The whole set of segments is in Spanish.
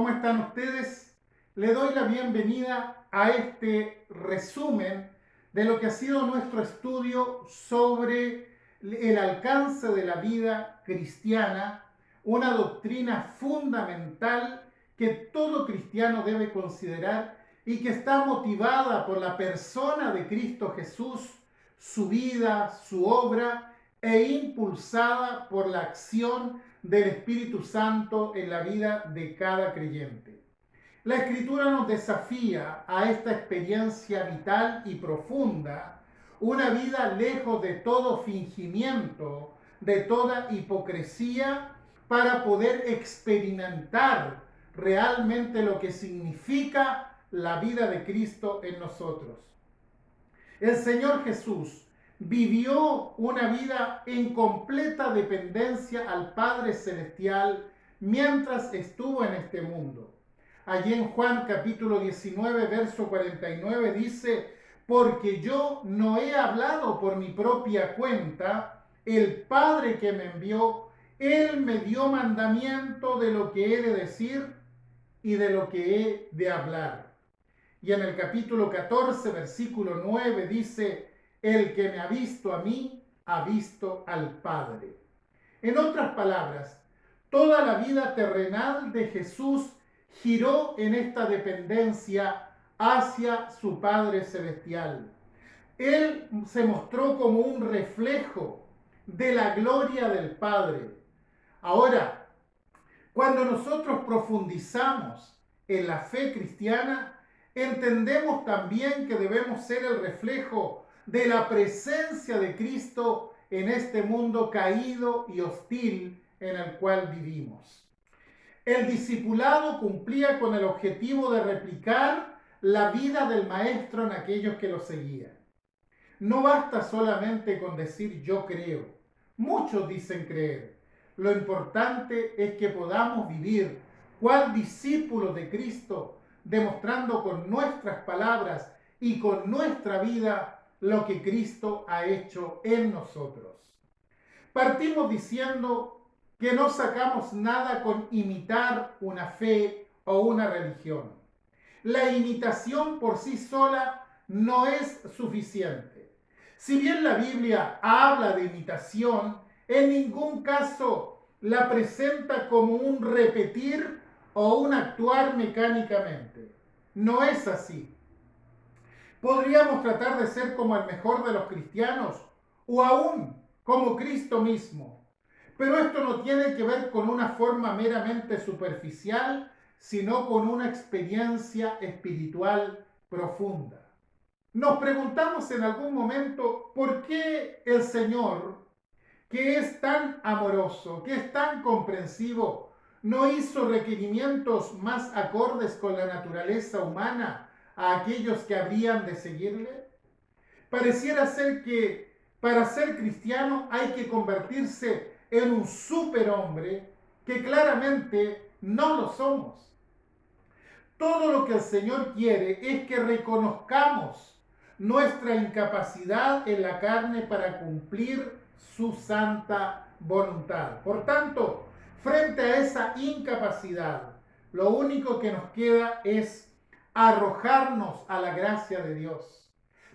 ¿Cómo están ustedes? Le doy la bienvenida a este resumen de lo que ha sido nuestro estudio sobre el alcance de la vida cristiana, una doctrina fundamental que todo cristiano debe considerar y que está motivada por la persona de Cristo Jesús, su vida, su obra, e impulsada por la acción del Espíritu Santo en la vida de cada creyente. La Escritura nos desafía a esta experiencia vital y profunda, una vida lejos de todo fingimiento, de toda hipocresía, para poder experimentar realmente lo que significa la vida de Cristo en nosotros. El Señor Jesús vivió una vida en completa dependencia al Padre Celestial mientras estuvo en este mundo. Allí en Juan capítulo 19, verso 49 dice: porque yo no he hablado por mi propia cuenta, el Padre que me envió, Él me dio mandamiento de lo que he de decir y de lo que he de hablar. Y en el capítulo 14, versículo 9 dice: el que me ha visto a mí, ha visto al Padre. En otras palabras, toda la vida terrenal de Jesús giró en esta dependencia hacia su Padre Celestial. Él se mostró como un reflejo de la gloria del Padre. Ahora, cuando nosotros profundizamos en la fe cristiana, entendemos también que debemos ser el reflejo de la presencia de Cristo en este mundo caído y hostil en el cual vivimos. El discipulado cumplía con el objetivo de replicar la vida del Maestro en aquellos que lo seguían. No basta solamente con decir yo creo. Muchos dicen creer. Lo importante es que podamos vivir cual discípulos de Cristo, demostrando con nuestras palabras y con nuestra vida lo que Cristo ha hecho en nosotros. Partimos diciendo que no sacamos nada con imitar una fe o una religión. La imitación por sí sola no es suficiente. Si bien la Biblia habla de imitación, en ningún caso la presenta como un repetir o un actuar mecánicamente. No es así. Podríamos tratar de ser como el mejor de los cristianos o aún como Cristo mismo. Pero esto no tiene que ver con una forma meramente superficial, sino con una experiencia espiritual profunda. Nos preguntamos en algún momento por qué el Señor, que es tan amoroso, que es tan comprensivo, no hizo requerimientos más acordes con la naturaleza humana a aquellos que habrían de seguirle. Pareciera ser que para ser cristiano hay que convertirse en un superhombre que claramente no lo somos. Todo lo que el Señor quiere es que reconozcamos nuestra incapacidad en la carne para cumplir su santa voluntad. Por tanto, frente a esa incapacidad, lo único que nos queda es arrojarnos a la gracia de Dios,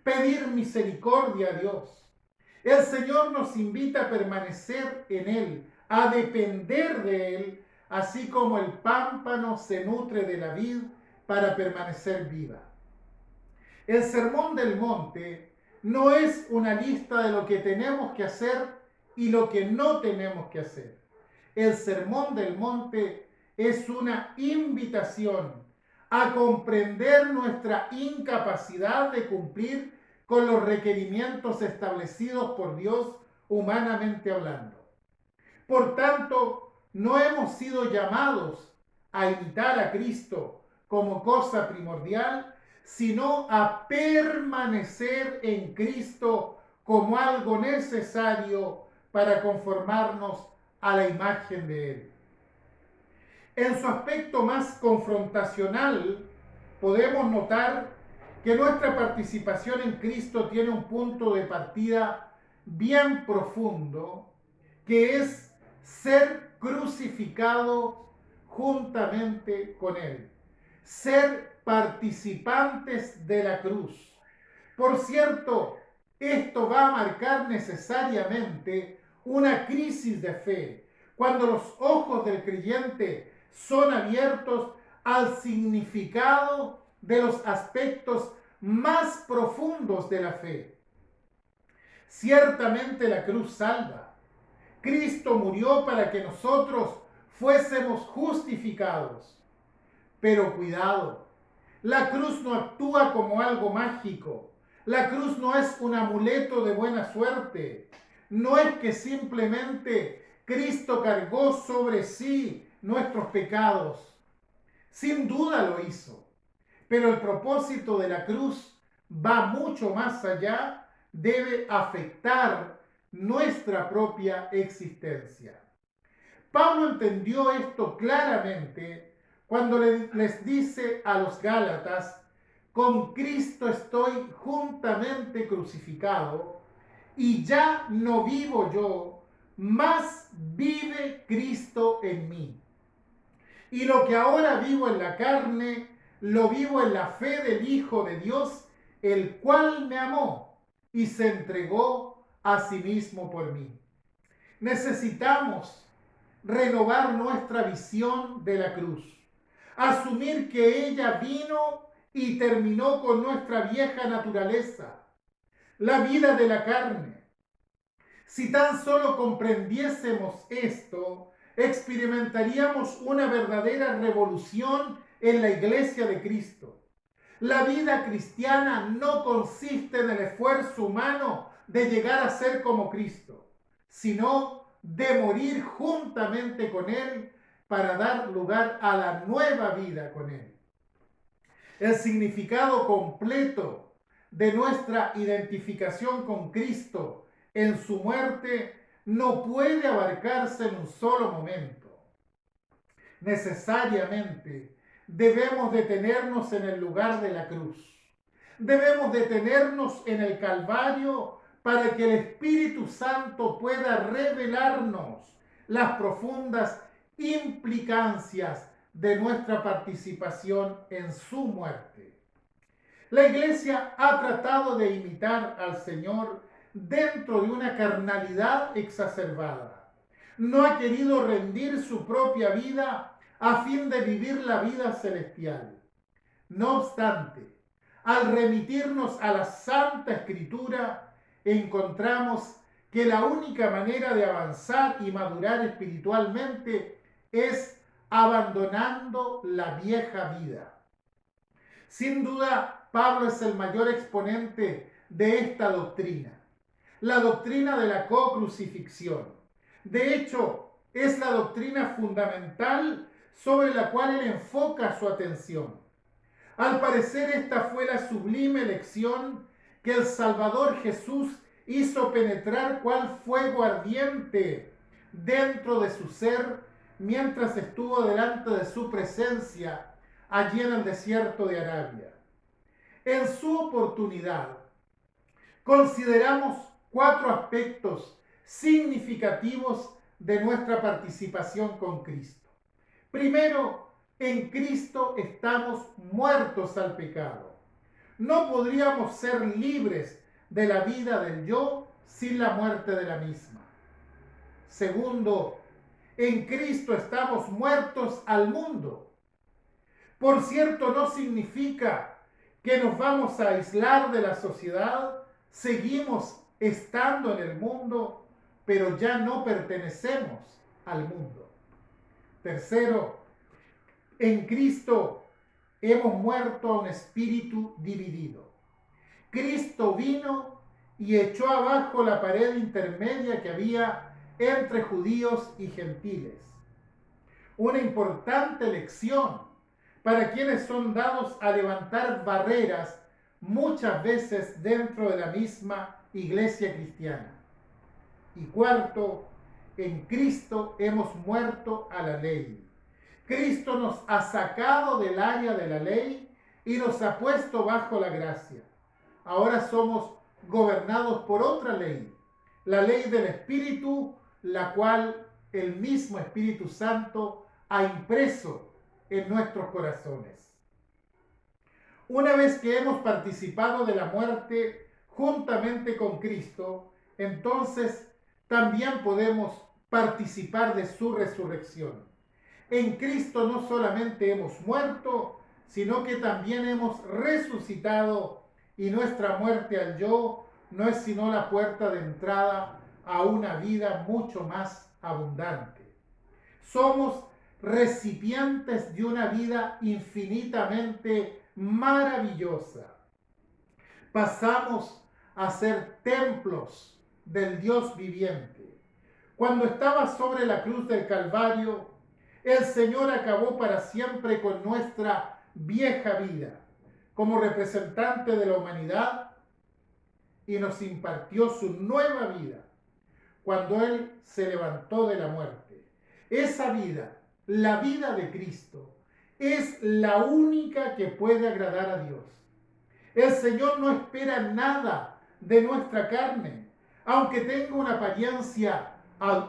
pedir misericordia a Dios. El Señor nos invita a permanecer en Él, a depender de Él, así como el pámpano se nutre de la vid para permanecer viva. El Sermón del Monte no es una lista de lo que tenemos que hacer y lo que no tenemos que hacer. El Sermón del Monte es una invitación a comprender nuestra incapacidad de cumplir con los requerimientos establecidos por Dios humanamente hablando. Por tanto, no hemos sido llamados a imitar a Cristo como cosa primordial, sino a permanecer en Cristo como algo necesario para conformarnos a la imagen de Él. En su aspecto más confrontacional, podemos notar que nuestra participación en Cristo tiene un punto de partida bien profundo, que es ser crucificado juntamente con Él. Ser participantes de la cruz. Por cierto, esto va a marcar necesariamente una crisis de fe, cuando los ojos del creyente son abiertos al significado de los aspectos más profundos de la fe. Ciertamente la cruz salva. Cristo murió para que nosotros fuésemos justificados. Pero cuidado, la cruz no actúa como algo mágico. La cruz no es un amuleto de buena suerte. No es que simplemente Cristo cargó sobre sí nuestros pecados. Sin duda lo hizo. Pero el propósito de la cruz va mucho más allá, debe afectar nuestra propia existencia. Pablo entendió esto claramente cuando les dice a los Gálatas: con Cristo estoy juntamente crucificado, y ya no vivo yo, mas vive Cristo en mí. Y lo que ahora vivo en la carne, lo vivo en la fe del Hijo de Dios, el cual me amó y se entregó a sí mismo por mí. Necesitamos renovar nuestra visión de la cruz, asumir que ella vino y terminó con nuestra vieja naturaleza, la vida de la carne. Si tan solo comprendiésemos esto, experimentaríamos una verdadera revolución en la iglesia de Cristo. La vida cristiana no consiste en el esfuerzo humano de llegar a ser como Cristo, sino de morir juntamente con Él para dar lugar a la nueva vida con Él. El significado completo de nuestra identificación con Cristo en su muerte no puede abarcarse en un solo momento. Necesariamente debemos detenernos en el lugar de la cruz. Debemos detenernos en el Calvario para que el Espíritu Santo pueda revelarnos las profundas implicancias de nuestra participación en su muerte. La Iglesia ha tratado de imitar al Señor dentro de una carnalidad exacerbada. No ha querido rendir su propia vida a fin de vivir la vida celestial. No obstante, al remitirnos a la Santa Escritura, encontramos que la única manera de avanzar y madurar espiritualmente es abandonando la vieja vida. Sin duda, Pablo es el mayor exponente de esta doctrina, la doctrina de la co-crucifixión. De hecho, es la doctrina fundamental sobre la cual él enfoca su atención. Al parecer, esta fue la sublime lección que el Salvador Jesús hizo penetrar cual fuego ardiente dentro de su ser mientras estuvo delante de su presencia allí en el desierto de Arabia. En su oportunidad, consideramos 4 aspectos significativos de nuestra participación con Cristo. Primero, en Cristo estamos muertos al pecado. No podríamos ser libres de la vida del yo sin la muerte de la misma. Segundo, en Cristo estamos muertos al mundo. Por cierto, no significa que nos vamos a aislar de la sociedad, seguimos estando en el mundo, pero ya no pertenecemos al mundo. Tercero, en Cristo hemos muerto a un espíritu dividido. Cristo vino y echó abajo la pared intermedia que había entre judíos y gentiles. Una importante lección para quienes son dados a levantar barreras muchas veces dentro de la misma iglesia cristiana. Y cuarto, en Cristo hemos muerto a la ley. Cristo nos ha sacado del área de la ley y nos ha puesto bajo la gracia. Ahora somos gobernados por otra ley, la ley del Espíritu, la cual el mismo Espíritu Santo ha impreso en nuestros corazones. Una vez que hemos participado de la muerte juntamente con Cristo, entonces también podemos participar de su resurrección. En Cristo no solamente hemos muerto, sino que también hemos resucitado, y nuestra muerte al yo no es sino la puerta de entrada a una vida mucho más abundante. Somos recipientes de una vida infinitamente maravillosa. Pasamos a ser templos del Dios viviente. Cuando estaba sobre la cruz del Calvario, el Señor acabó para siempre con nuestra vieja vida como representante de la humanidad y nos impartió su nueva vida cuando Él se levantó de la muerte. Esa vida, la vida de Cristo, es la única que puede agradar a Dios. El Señor no espera nada de nuestra carne, aunque tenga una apariencia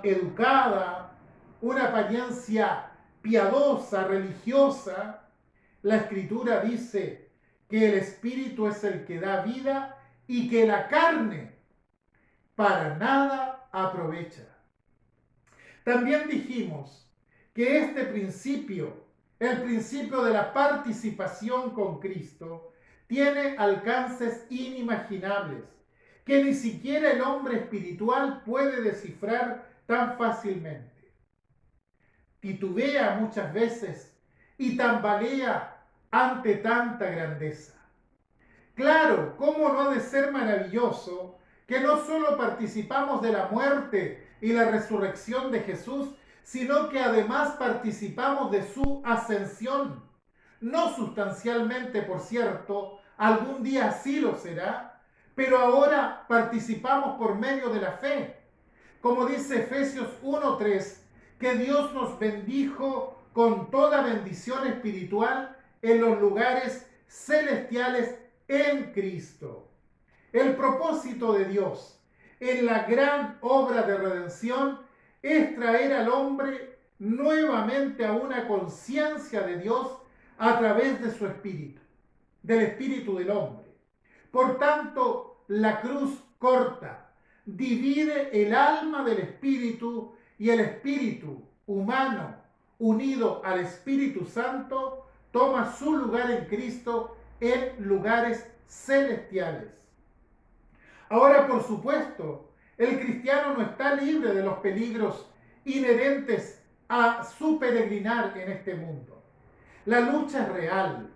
educada, una apariencia piadosa, religiosa. La Escritura dice que el Espíritu es el que da vida y que la carne para nada aprovecha. También dijimos que este principio, el principio de la participación con Cristo, tiene alcances inimaginables que ni siquiera el hombre espiritual puede descifrar tan fácilmente. Titubea muchas veces y tambalea ante tanta grandeza. Claro, ¿cómo no ha de ser maravilloso que no solo participamos de la muerte y la resurrección de Jesús, sino que además participamos de su ascensión? No sustancialmente, por cierto, algún día sí lo será, pero ahora participamos por medio de la fe. Como dice Efesios 1:3, que Dios nos bendijo con toda bendición espiritual en los lugares celestiales en Cristo. El propósito de Dios en la gran obra de redención es traer al hombre nuevamente a una conciencia de Dios a través de su espíritu, del espíritu del hombre. Por tanto, la cruz corta, divide el alma del espíritu, y el espíritu humano unido al Espíritu Santo toma su lugar en Cristo en lugares celestiales. Ahora, por supuesto, el cristiano no está libre de los peligros inherentes a su peregrinar en este mundo. La lucha es real.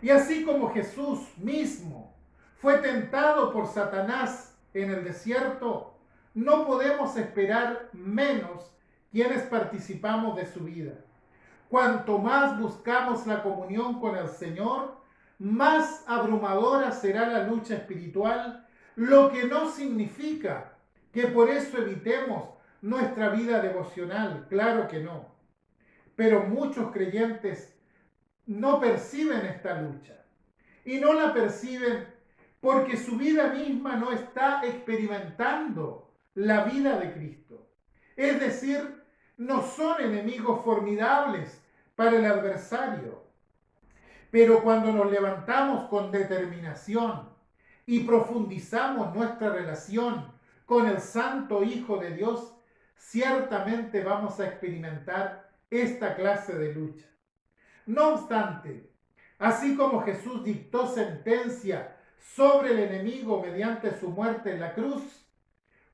Y así como Jesús mismo fue tentado por Satanás en el desierto, no podemos esperar menos quienes participamos de su vida. Cuanto más buscamos la comunión con el Señor, más abrumadora será la lucha espiritual, lo que no significa que por eso evitemos nuestra vida devocional, claro que no. Pero muchos creyentes no perciben esta lucha, y no la perciben porque su vida misma no está experimentando la vida de Cristo. Es decir, no son enemigos formidables para el adversario. Pero cuando nos levantamos con determinación y profundizamos nuestra relación con el Santo Hijo de Dios, ciertamente vamos a experimentar esta clase de lucha. No obstante, así como Jesús dictó sentencia sobre el enemigo mediante su muerte en la cruz,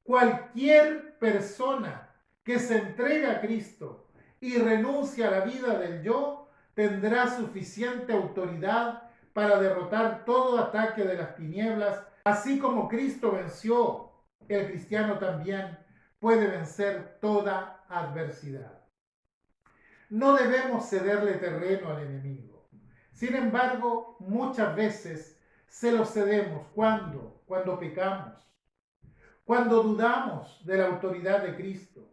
cualquier persona que se entrega a Cristo y renuncia a la vida del yo, tendrá suficiente autoridad para derrotar todo ataque de las tinieblas. Así como Cristo venció, el cristiano también puede vencer toda adversidad. No debemos cederle terreno al enemigo. Sin embargo, muchas veces se lo cedemos. ¿Cuándo? Cuando pecamos. Cuando dudamos de la autoridad de Cristo.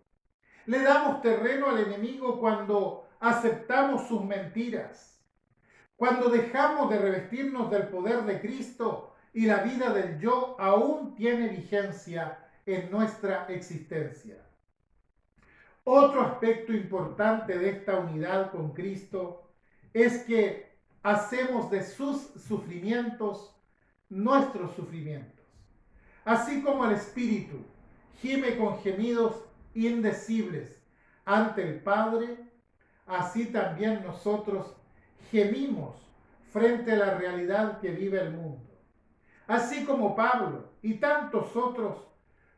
Le damos terreno al enemigo cuando aceptamos sus mentiras. Cuando dejamos de revestirnos del poder de Cristo y la vida del yo aún tiene vigencia en nuestra existencia. Otro aspecto importante de esta unidad con Cristo es que hacemos de sus sufrimientos nuestros sufrimientos. Así como el Espíritu gime con gemidos indecibles ante el Padre, así también nosotros gemimos frente a la realidad que vive el mundo. Así como Pablo y tantos otros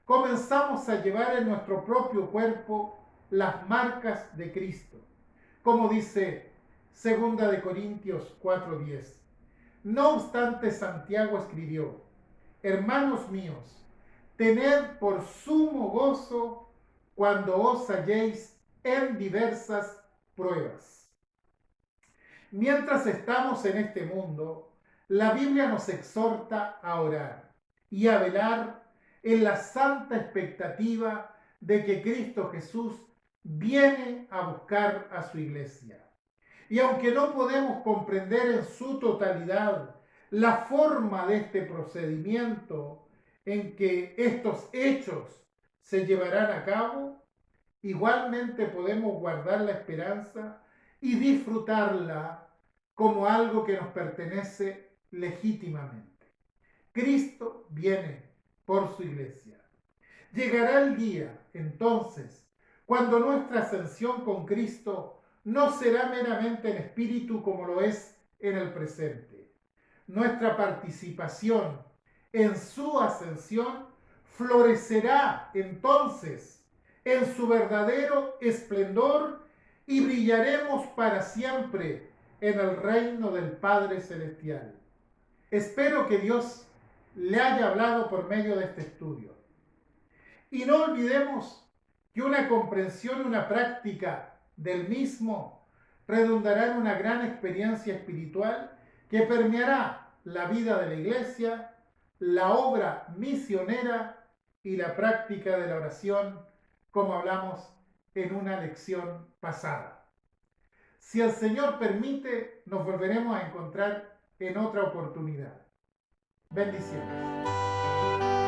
comenzamos a llevar en nuestro propio cuerpo las marcas de Cristo, como dice 2 Corintios 4:10. No obstante, Santiago escribió: hermanos míos, tened por sumo gozo cuando os halléis en diversas pruebas. Mientras estamos en este mundo, la Biblia nos exhorta a orar y a velar en la santa expectativa de que Cristo Jesús viene a buscar a su iglesia. Y aunque no podemos comprender en su totalidad la forma de este procedimiento en que estos hechos se llevarán a cabo, igualmente podemos guardar la esperanza y disfrutarla como algo que nos pertenece legítimamente. Cristo viene por su iglesia. Llegará el día, entonces, cuando nuestra ascensión con Cristo no será meramente en espíritu como lo es en el presente. Nuestra participación en su ascensión florecerá entonces en su verdadero esplendor y brillaremos para siempre en el reino del Padre Celestial. Espero que Dios le haya hablado por medio de este estudio. Y no olvidemos que una comprensión y una práctica del mismo redundará en una gran experiencia espiritual que permeará la vida de la iglesia, la obra misionera y la práctica de la oración, como hablamos en una lección pasada. Si el Señor permite, nos volveremos a encontrar en otra oportunidad. Bendiciones.